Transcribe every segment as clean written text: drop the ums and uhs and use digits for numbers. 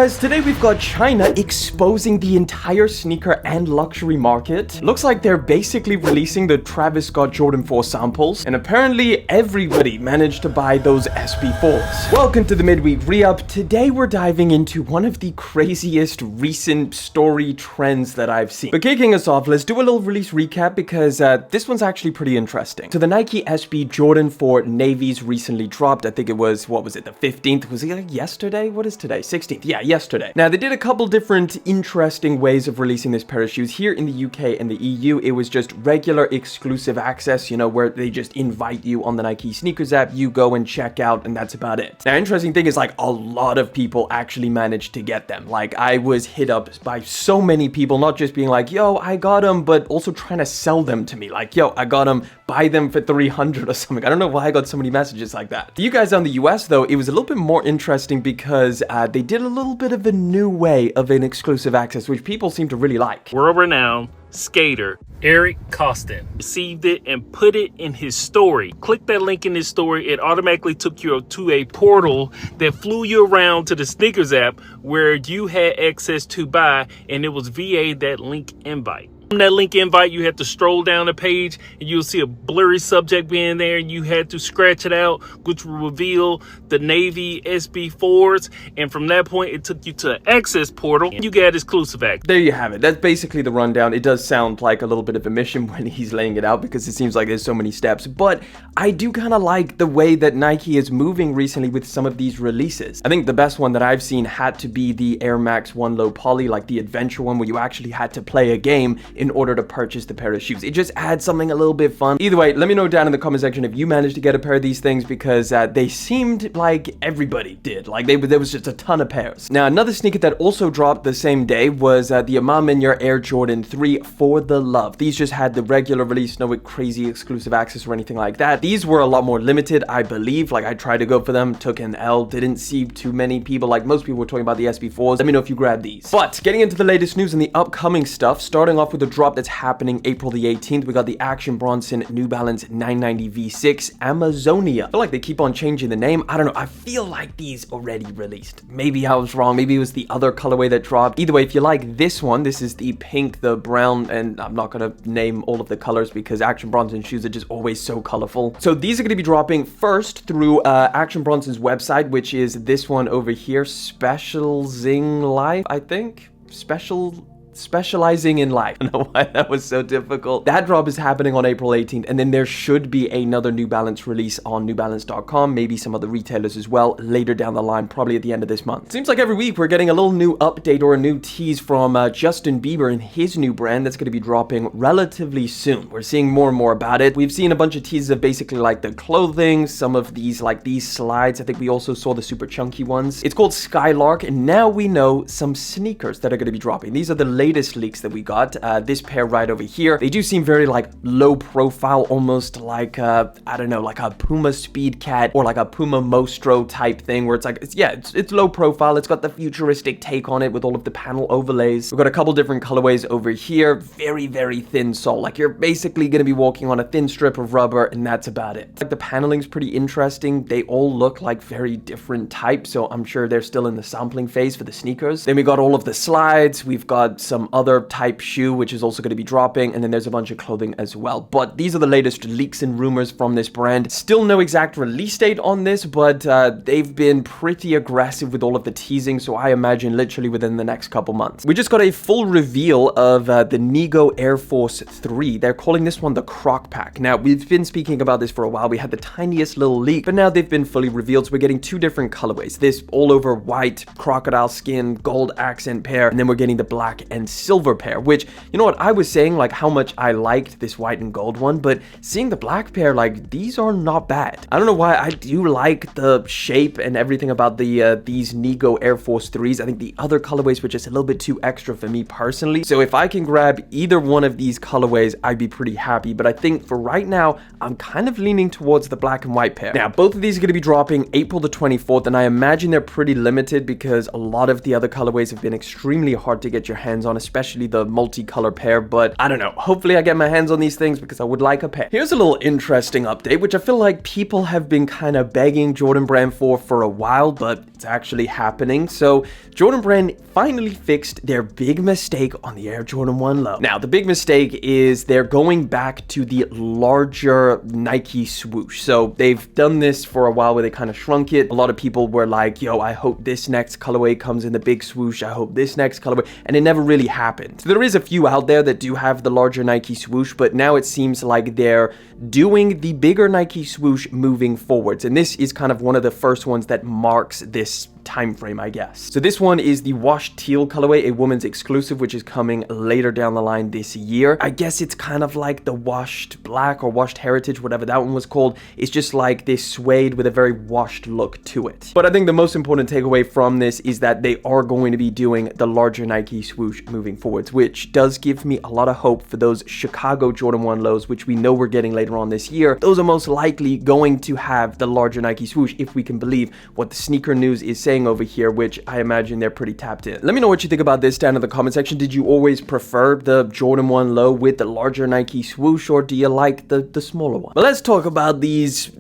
guys, today we've got China exposing the entire sneaker and luxury market. Looks like they're basically releasing the Travis Scott Jordan 4 samples, and apparently everybody managed to buy those SB4s. Welcome to the midweek re-up. Today we're diving into one of the craziest recent story trends that I've seen. But kicking us off, let's do a little release recap because this one's actually pretty interesting. So the Nike SB Jordan 4 Navies recently dropped. I think it was, what was it, the 15th? Was it like yesterday? What is today? 16th. Yeah, yesterday. Now, they did a couple different interesting ways of releasing this pair of shoes. Here in the UK and the EU, it was just regular exclusive access, you know, where they just invite you on the Nike sneakers app, you go and check out, and that's about it. Now, interesting thing is, like, a lot of people actually managed to get them. Like, I was hit up by so many people, not just being like, yo, I got them, but also trying to sell them to me. Like, yo, I got them, buy them for 300 or something. I don't know why I got so many messages like that. For you guys on the US, though, it was a little bit more interesting because they did a little bit of a new way of an exclusive access, which people seem to really like. World-renowned skater Eric Costin received it and put it in his story. Click that link in his story. It automatically took you to a portal that flew you around to the sneakers app where you had access to buy, and it was via that link invite. From that link invite, you had to stroll down the page and you'll see a blurry subject being there, and you had to scratch it out, which will reveal the Navy SB4s. And from that point, it took you to an access portal and you got exclusive access. There you have it. That's basically the rundown. It does sound like a little bit of a mission when he's laying it out because it seems like there's so many steps, but I do kind of like the way that Nike is moving recently with some of these releases. I think the best one that I've seen had to be the Air Max 1 Low Poly, like the adventure one where you actually had to play a game in order to purchase the pair of shoes. It just adds something a little bit fun. Either way, let me know down in the comment section if you managed to get a pair of these things because they seemed like everybody did. Like there was just a ton of pairs. Now, another sneaker that also dropped the same day was the Amaminya Air Jordan 3 For The Love. These just had the regular release, no crazy exclusive access or anything like that. These were a lot more limited, I believe. Like, I tried to go for them, took an L, didn't see too many people. Like, most people were talking about the SB4s. Let me know if you grabbed these. But getting into the latest news and the upcoming stuff, starting off with the drop that's happening April the 18th, we got the Action Bronson New Balance 990 V6 Amazonia. I feel like they keep on changing the name. I don't know. I feel like these already released. Maybe I was wrong. Maybe it was the other colorway that dropped. Either way, if you like this one, this is the pink, the brown, and I'm not going to name all of the colors because Action Bronson shoes are just always so colorful. So these are going to be dropping first through Action Bronson's website, which is this one over here, Specializing Life, I think. Specializing in Life. I don't know why that was so difficult. That drop is happening on April 18th, and then there should be another New Balance release on newbalance.com, maybe some other retailers as well, later down the line, probably at the end of this month. Seems like every week we're getting a little new update or a new tease from Justin Bieber and his new brand that's going to be dropping relatively soon. We're seeing more and more about it. We've seen a bunch of teases of basically like the clothing, some of these like these slides. I think we also saw the super chunky ones. It's called Skylark, and now we know some sneakers that are going to be dropping. These are the latest leaks that we got. This pair right over here, they do seem very like low profile, almost like I don't know, like a Puma Speed Cat or like a Puma Mostro type thing where it's like, it's low profile. It's got the futuristic take on it with all of the panel overlays. We've got a couple different colorways over here. Very, very thin sole. Like, you're basically going to be walking on a thin strip of rubber, and that's about it. Like, the paneling's pretty interesting. They all look like very different types, so I'm sure they're still in the sampling phase for the sneakers. Then we got all of the slides. We've got some other type shoe, which is also going to be dropping, and then there's a bunch of clothing as well. But these are the latest leaks and rumors from this brand. Still no exact release date on this, but they've been pretty aggressive with all of the teasing, so I imagine literally within the next couple months. We just got a full reveal of the Nigo Air Force 3. They're calling this one the Croc Pack. Now, we've been speaking about this for a while. We had the tiniest little leak, but now they've been fully revealed, so we're getting two different colorways. This all over white crocodile skin gold accent pair, and then we're getting the black and silver pair, which, you know what, I was saying like how much I liked this white and gold one, but seeing the black pair, like, these are not bad. I don't know why. I do like the shape and everything about the these Nigo Air Force 3s. I think the other colorways were just a little bit too extra for me personally, so if I can grab either one of these colorways, I'd be pretty happy. But I think for right now, I'm kind of leaning towards the black and white pair. Now, both of these are going to be dropping April the 24th, and I imagine they're pretty limited because a lot of the other colorways have been extremely hard to get your hands on, especially the multicolor pair, but I don't know. Hopefully I get my hands on these things because I would like a pair. Here's a little interesting update, which I feel like people have been kind of begging Jordan Brand for a while, but it's actually happening. So Jordan Brand finally fixed their big mistake on the Air Jordan 1 Low. Now, the big mistake is they're going back to the larger Nike swoosh. So they've done this for a while where they kind of shrunk it. A lot of people were like, yo, I hope this next colorway comes in the big swoosh. I hope this next colorway, and it never really happened. So there is a few out there that do have the larger Nike swoosh, but now it seems like they're doing the bigger Nike swoosh moving forwards. And this is kind of one of the first ones that marks this time frame, I guess. So this one is the washed teal colorway, a woman's exclusive, which is coming later down the line this year. I guess it's kind of like the washed black or washed heritage, whatever that one was called. It's just like this suede with a very washed look to it. But I think the most important takeaway from this is that they are going to be doing the larger Nike swoosh moving forwards, which does give me a lot of hope for those Chicago Jordan 1 Lows, which we know we're getting later on this year. Those are most likely going to have the larger Nike swoosh, if we can believe what the sneaker news is saying over here, which I imagine they're pretty tapped in. Let me know what you think about this down in the comment section. Did you always prefer the Jordan 1 Low with the larger Nike swoosh, or do you like the smaller one? But let's talk about these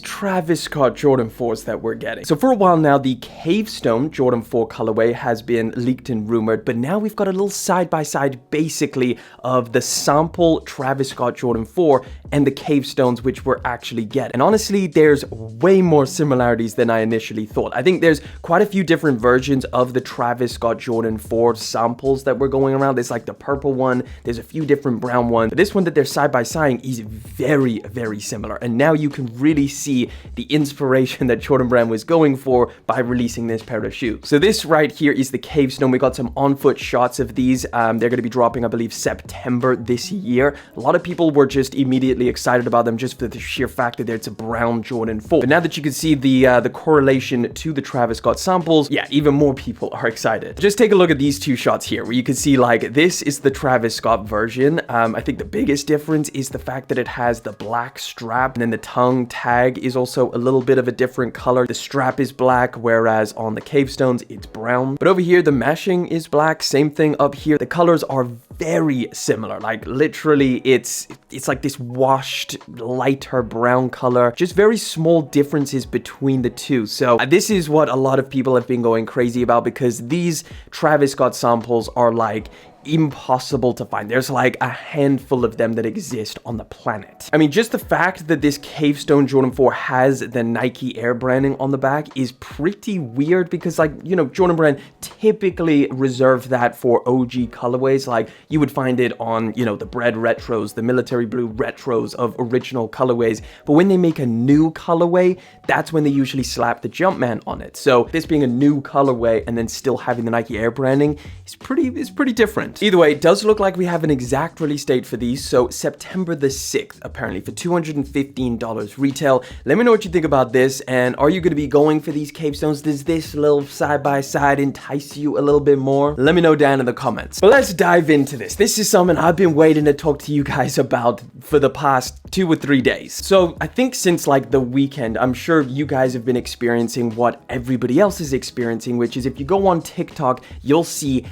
Travis Scott Jordan 4s that we're getting. So for a while now, the Cavestone Jordan 4 colorway has been leaked and rumored, but now we've got a little side-by-side basically of the sample Travis Scott Jordan 4 and the Cavestones, which we're actually getting. And honestly, there's way more similarities than I initially thought. I think there's quite a few different versions of the Travis Scott Jordan 4 samples that were going around. There's like the purple one, there's a few different brown ones, but this one that they're side by side is very, very similar. And now you can really see the inspiration that Jordan Brand was going for by releasing this pair of shoes. So this right here is the Cavestone. We got some on-foot shots of these. They're going to be dropping, I believe, September this year. A lot of people were just immediately excited about them just for the sheer fact that it's a brown Jordan 4. But now that you can see the correlation to the Travis Scott samples, yeah, even more people are excited. Just take a look at these two shots here, where you can see like this is the Travis Scott version. I think the biggest difference is the fact that it has the black strap, and then the tongue tag is also a little bit of a different color. The strap is black, whereas on the Cavestones it's brown. But over here the meshing is black, same thing up here. The colors are very similar, like literally it's like this washed lighter brown color, just very small differences between the two. So this is what a lot of people have been going crazy about, because these Travis Scott samples are like impossible to find. There's like a handful of them that exist on the planet. I mean, just the fact that this Cavestone Jordan 4 has the Nike Air branding on the back is pretty weird, because like, you know, Jordan Brand typically reserve that for OG colorways. Like you would find it on, you know, the Bread retros, the military blue retros of original colorways. But when they make a new colorway, that's when they usually slap the Jumpman on it. So this being a new colorway and then still having the Nike Air branding is pretty different. Either way, it does look like we have an exact release date for these. So September the 6th, apparently, for $215 retail. Let me know what you think about this. And are you going to be going for these Cavestones? Does this little side-by-side entice you a little bit more? Let me know down in the comments. But let's dive into this. This is something I've been waiting to talk to you guys about for the past 2 or 3 days. So I think since like the weekend, I'm sure you guys have been experiencing what everybody else is experiencing, which is if you go on TikTok, you'll see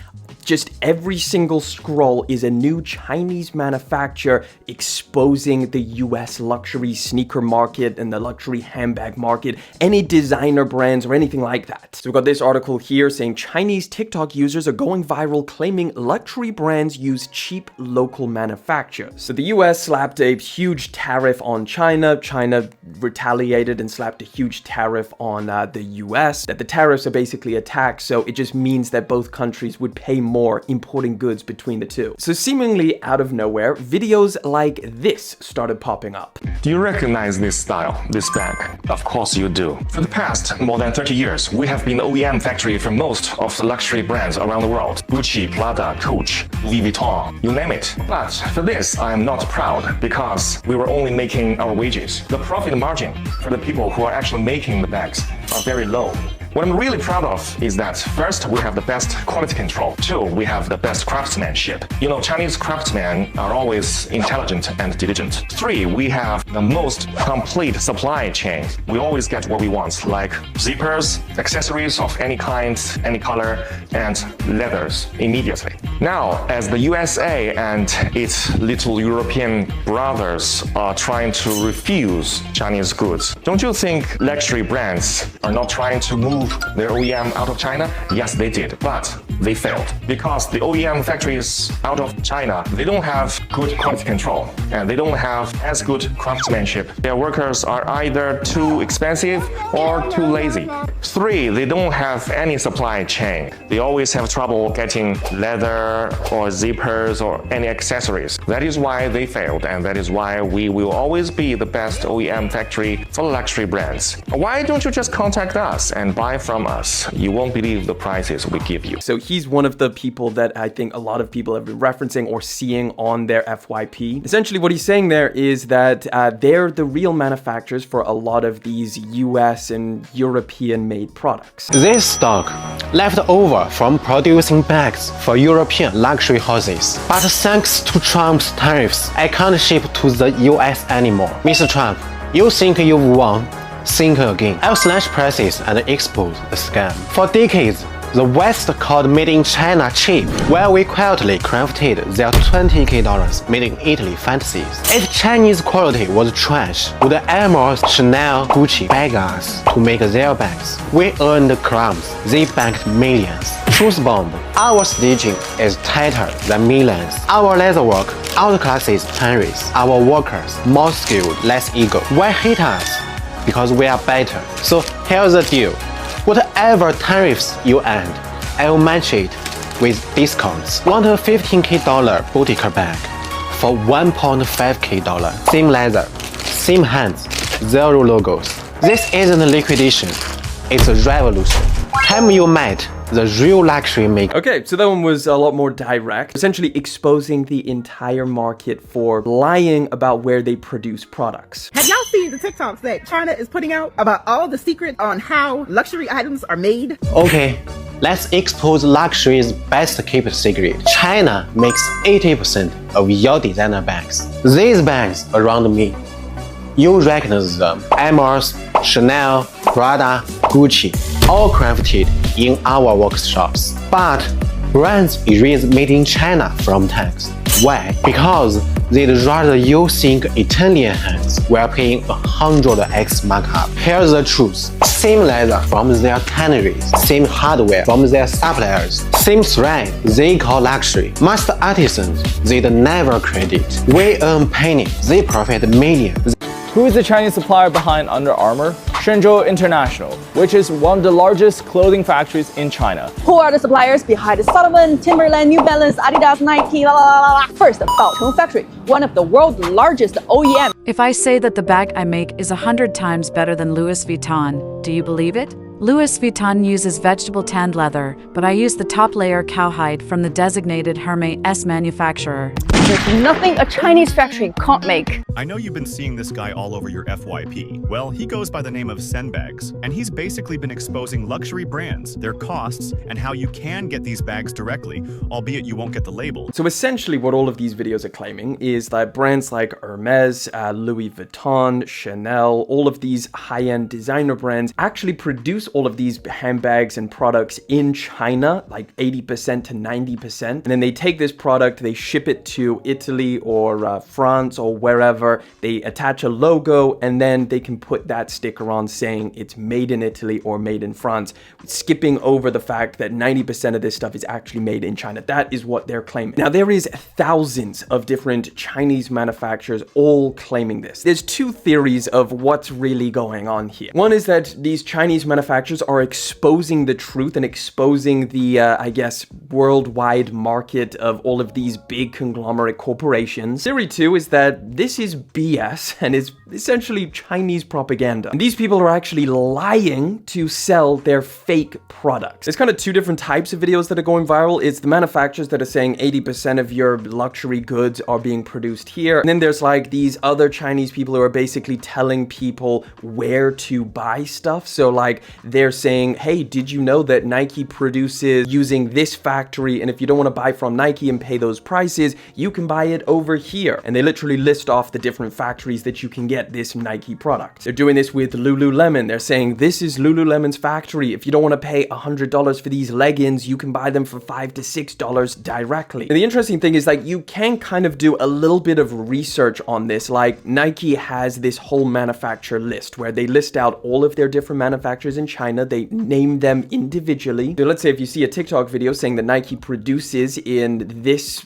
just every single scroll is a new Chinese manufacturer exposing the US luxury sneaker market and the luxury handbag market, any designer brands or anything like that. So we've got this article here saying Chinese TikTok users are going viral claiming luxury brands use cheap local manufacturers. So the US slapped a huge tariff on China. China retaliated and slapped a huge tariff on the US. That the tariffs are basically a tax, so it just means that both countries would pay more importing goods between the two. So seemingly out of nowhere, videos like this started popping up. Do you recognize this style, this bag? Of course you do. For the past more than 30 years, we have been the OEM factory for most of the luxury brands around the world. Gucci, Prada, Coach, Louis Vuitton, you name it. But for this, I am not proud, because we were only making our wages. The profit margin for the people who are actually making the bags are very low. What I'm really proud of is that first, we have the best quality control. Two, we have the best craftsmanship. You know, Chinese craftsmen are always intelligent and diligent. Three, we have the most complete supply chain. We always get what we want, like zippers, accessories of any kind, any color, and leathers immediately. Now, as the USA and its little European brothers are trying to refuse Chinese goods, don't you think luxury brands are not trying to move their OEM out of China? Yes, they did, but they failed. Because the OEM factories out of China, they don't have good quality control and they don't have as good craftsmanship. Their workers are either too expensive or too lazy. Three, they don't have any supply chain. They always have trouble getting leather or zippers or any accessories. That is why they failed, and that is why we will always be the best OEM factory for luxury brands. Why don't you just contact us and buy from us? You won't believe the prices we give you. So he's one of the people that I think a lot of people have been referencing or seeing on their FYP. Essentially what he's saying there is that they're the real manufacturers for a lot of these US and European made products. This stock left over from producing bags for European luxury houses. But thanks to Trump's tariffs, I can't ship to the US anymore. Mr. Trump, you think you've won? Think again. I'll slash prices and expose the scam. For decades, the West called made in China cheap, while we quietly crafted their $20K made in Italy fantasies. If Chinese quality was trash, would Hermes, Chanel, Gucci beg us to make their bags? We earned crumbs, they banked millions. Truth bomb, our stitching is tighter than millions. Our leatherwork outclasses Chinese. Our workers more skilled, less ego. Why hate us? Because we are better. So here's the deal. Whatever tariffs you earn, I will match it with discounts. Want a $15K boutique bag for $1.5K. Same leather, same hands, zero logos. This isn't a liquidation, it's a revolution. Time you met the real luxury maker. Okay, so that one was a lot more direct, essentially exposing the entire market for lying about where they produce products. Have y'all seen the TikToks that China is putting out about all the secrets on how luxury items are made? Okay, let's expose luxury's best kept secret. China makes 80% of your designer bags. These bags around me, you recognize them. Hermes, Chanel, Prada, Gucci, all crafted in our workshops. But brands erase made in China from tags. Why? Because they'd rather you think Italian hands while paying 100x markup. Here's the truth. Same leather from their tanneries, same hardware from their suppliers, same thread they call luxury. Master artisans they'd never credit. We earn pennies, they profit millions. Who is the Chinese supplier behind Under Armour? Shenzhou International, which is one of the largest clothing factories in China. Who are the suppliers behind Salomon, Timberland, New Balance, Adidas, Nike, la la la la? First, Baocheng Factory, one of the world's largest OEM. If I say that the bag I make is 100 times better than Louis Vuitton, do you believe it? Louis Vuitton uses vegetable tanned leather, but I use the top layer cowhide from the designated Hermes manufacturer. There's nothing a Chinese factory can't make. I know you've been seeing this guy all over your FYP. Well, he goes by the name of Senbags, and he's basically been exposing luxury brands, their costs, and how you can get these bags directly, albeit you won't get the label. So essentially what all of these videos are claiming is that brands like Hermes, Louis Vuitton, Chanel, all of these high-end designer brands actually produce all of these handbags and products in China, like 80% to 90%. And then they take this product, they ship it to Italy or France or wherever, they attach a logo, and then they can put that sticker on saying it's made in Italy or made in France, skipping over the fact that 90% of this stuff is actually made in China. That is what they're claiming. Now, there is thousands of different Chinese manufacturers all claiming this. There's two theories of what's really going on here. One is that these Chinese manufacturers are exposing the truth and exposing the, I guess, worldwide market of all of these big conglomerates conglomerate corporations. Theory 2 is that this is BS and is essentially Chinese propaganda. And these people are actually lying to sell their fake products. There's kind of two different types of videos that are going viral. It's the manufacturers that are saying 80% of your luxury goods are being produced here. And then there's like these other Chinese people who are basically telling people where to buy stuff. So like they're saying, hey, did you know that Nike produces using this factory? And if you don't want to buy from Nike and pay those prices, you can buy it over here. And they literally list off the different factories that you can get this Nike product. They're doing this with Lululemon. They're saying this is Lululemon's factory. If you don't want to pay $100 for these leggings, you can buy them for $5 to $6 directly. And the interesting thing is like you can kind of do a little bit of research on this. Like Nike has this whole manufacturer list where they list out all of their different manufacturers in China. They name them individually. So let's say if you see a TikTok video saying that Nike produces in this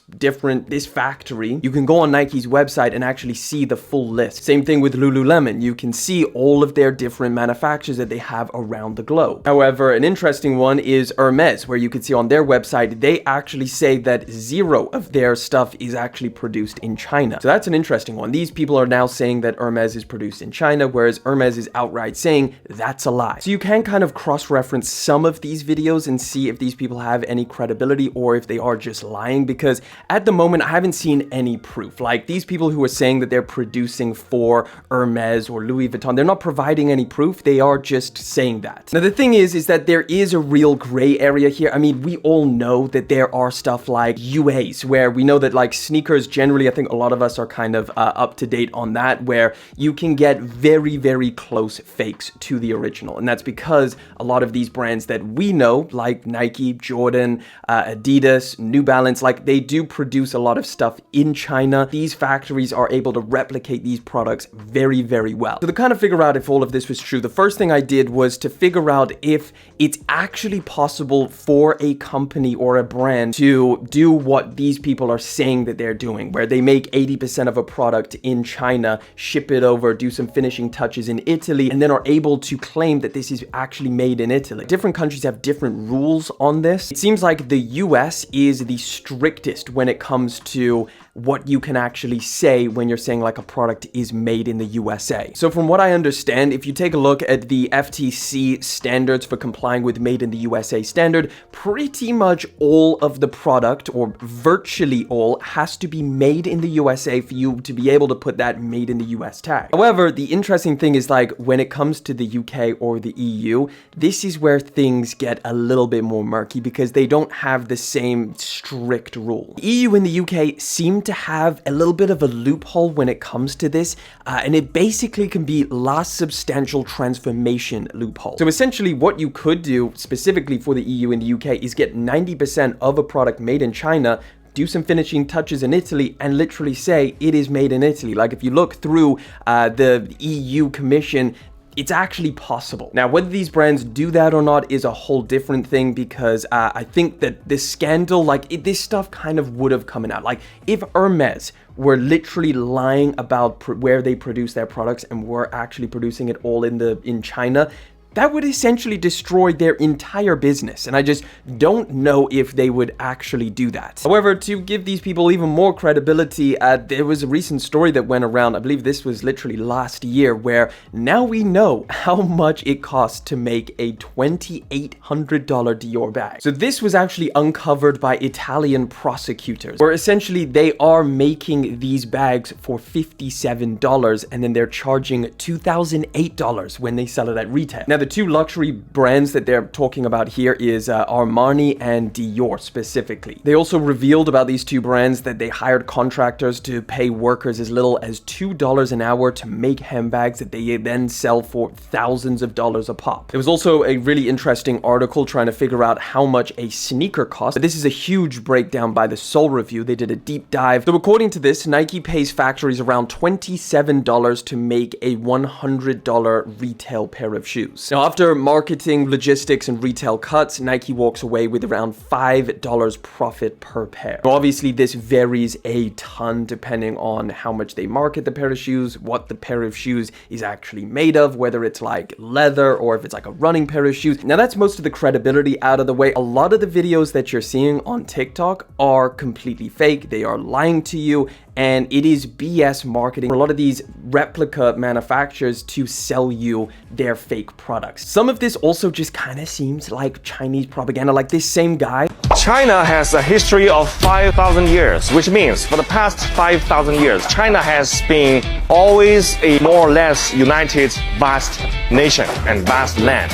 factory, you can go on Nike's website and actually see the full list. Same thing with Lululemon. You can see all of their different manufacturers that they have around the globe. However, an interesting one is Hermes, where you can see on their website, they actually say that 0 of their stuff is actually produced in China. So that's an interesting one. These people are now saying that Hermes is produced in China, whereas Hermes is outright saying that's a lie. So you can kind of cross-reference some of these videos and see if these people have any credibility or if they are just lying, because at the moment I haven't seen any proof. Like these people who are saying that they're producing for Hermes or Louis Vuitton, they're not providing any proof. They are just saying that. Now the thing is that there is a real gray area here. I mean, we all know that there are stuff like UAs where we know that like sneakers generally, I think a lot of us are kind of up to date on that, where you can get very, very close fakes to the original. And that's because a lot of these brands that we know, like Nike, Jordan, Adidas, New Balance, like they do produce a lot of stuff in China. These factories are able to replicate these products very, very well. So to kind of figure out if all of this was true, the first thing I did was to figure out if it's actually possible for a company or a brand to do what these people are saying that they're doing, where they make 80% of a product in China, ship it over, do some finishing touches in Italy, and then are able to claim that this is actually made in Italy. Different countries have different rules on this. It seems like the US is the strictest when it comes to what you can actually say when you're saying like a product is made in the USA. So from what I understand, if you take a look at the FTC standards for complying with Made in the USA standard, pretty much all of the product, or virtually all, has to be made in the USA for you to be able to put that Made in the US tag. However, the interesting thing is like when it comes to the UK or the EU, this is where things get a little bit more murky because they don't have the same strict rule. The EU and the UK seem to have a little bit of a loophole when it comes to this, and it basically can be last substantial transformation loophole. So essentially what you could do specifically for the EU and the UK is get 90% of a product made in China, do some finishing touches in Italy, and literally say it is made in Italy. Like if you look through the EU Commission, it's actually possible. Now, whether these brands do that or not is a whole different thing, because I think that this scandal, this stuff kind of would have come out. Like if Hermes were literally lying about where they produce their products and were actually producing it all in China, that would essentially destroy their entire business, and I just don't know if they would actually do that. However, to give these people even more credibility, there was a recent story that went around, I believe this was literally last year, where now we know how much it costs to make a $2,800 Dior bag. So this was actually uncovered by Italian prosecutors, where essentially they are making these bags for $57 and then they're charging $2,008 when they sell it at retail. Now, the two luxury brands that they're talking about here is Armani and Dior specifically. They also revealed about these two brands that they hired contractors to pay workers as little as $2 an hour to make handbags that they then sell for thousands of dollars a pop. There was also a really interesting article trying to figure out how much a sneaker costs. This is a huge breakdown by the Soul Review. They did a deep dive. So according to this, Nike pays factories around $27 to make a $100 retail pair of shoes. Now, after marketing, logistics, and retail cuts, Nike walks away with around $5 profit per pair. Now, obviously, this varies a ton depending on how much they market the pair of shoes, what the pair of shoes is actually made of, whether it's like leather or if it's like a running pair of shoes. Now, that's most of the credibility out of the way. A lot of the videos that you're seeing on TikTok are completely fake. They are lying to you, and it is BS marketing for a lot of these replica manufacturers to sell you their fake products. Some of this also just kind of seems like Chinese propaganda, like this same guy. China has a history of 5,000 years, which means for the past 5,000 years, China has been always a more or less united, vast nation and vast land.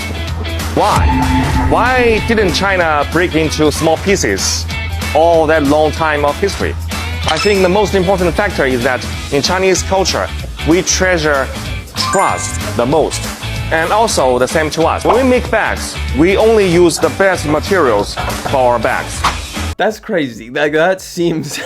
Why? Why didn't China break into small pieces all that long time of history? I think the most important factor is that in Chinese culture, we treasure trust the most. And also the same to us. When we make bags, we only use the best materials for our bags. That's crazy. Like, that seems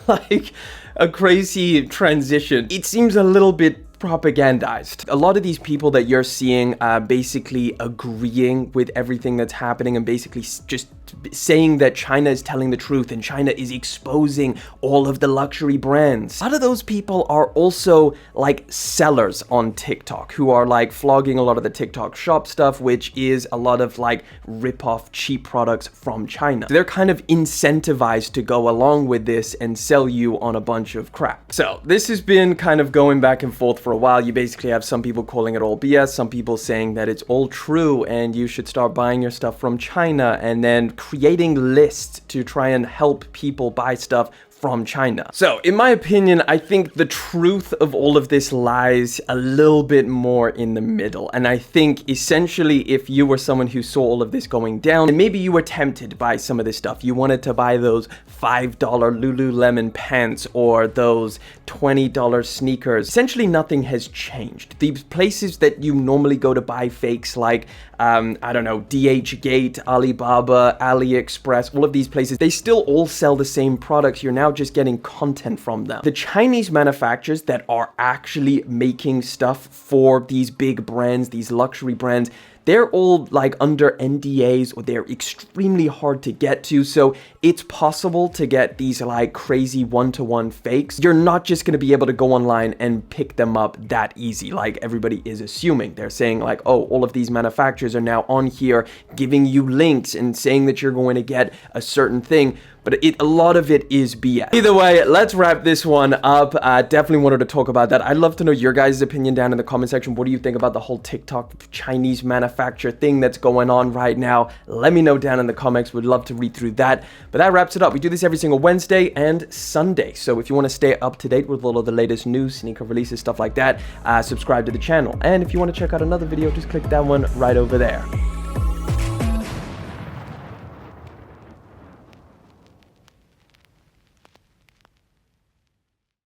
like a crazy transition. It seems a little bit propagandized. A lot of these people that you're seeing basically agreeing with everything that's happening and basically just saying that China is telling the truth and China is exposing all of the luxury brands. A lot of those people are also like sellers on TikTok who are like flogging a lot of the TikTok shop stuff, which is a lot of like rip-off cheap products from China. So they're kind of incentivized to go along with this and sell you on a bunch of crap. So this has been kind of going back and forth for a while. You basically have some people calling it all BS, some people saying that it's all true and you should start buying your stuff from China, and then creating lists to try and help people buy stuff from China. So in my opinion, I think the truth of all of this lies a little bit more in the middle. And I think essentially if you were someone who saw all of this going down and maybe you were tempted by some of this stuff, you wanted to buy those $5 Lululemon pants or those $20 sneakers, essentially nothing has changed. These places that you normally go to buy fakes like I don't know, DHgate, Alibaba, AliExpress, all of these places, they still all sell the same products. You're now just getting content from them. The Chinese manufacturers that are actually making stuff for these big brands, these luxury brands, they're all like under NDAs or they're extremely hard to get to. So it's possible to get these like crazy one-to-one fakes. You're not just going to be able to go online and pick them up that easy like everybody is assuming. They're saying like, oh, all of these manufacturers are now on here giving you links and saying that you're going to get a certain thing. But a lot of it is BS. Either way, let's wrap this one up. Definitely wanted to talk about that. I'd love to know your guys' opinion down in the comment section. What do you think about the whole TikTok Chinese manufacturer thing that's going on right now? Let me know down in the comments. We'd love to read through that. But that wraps it up. We do this every single Wednesday and Sunday. So if you want to stay up to date with all of the latest news, sneaker releases, stuff like that, subscribe to the channel. And if you want to check out another video, just click that one right over there.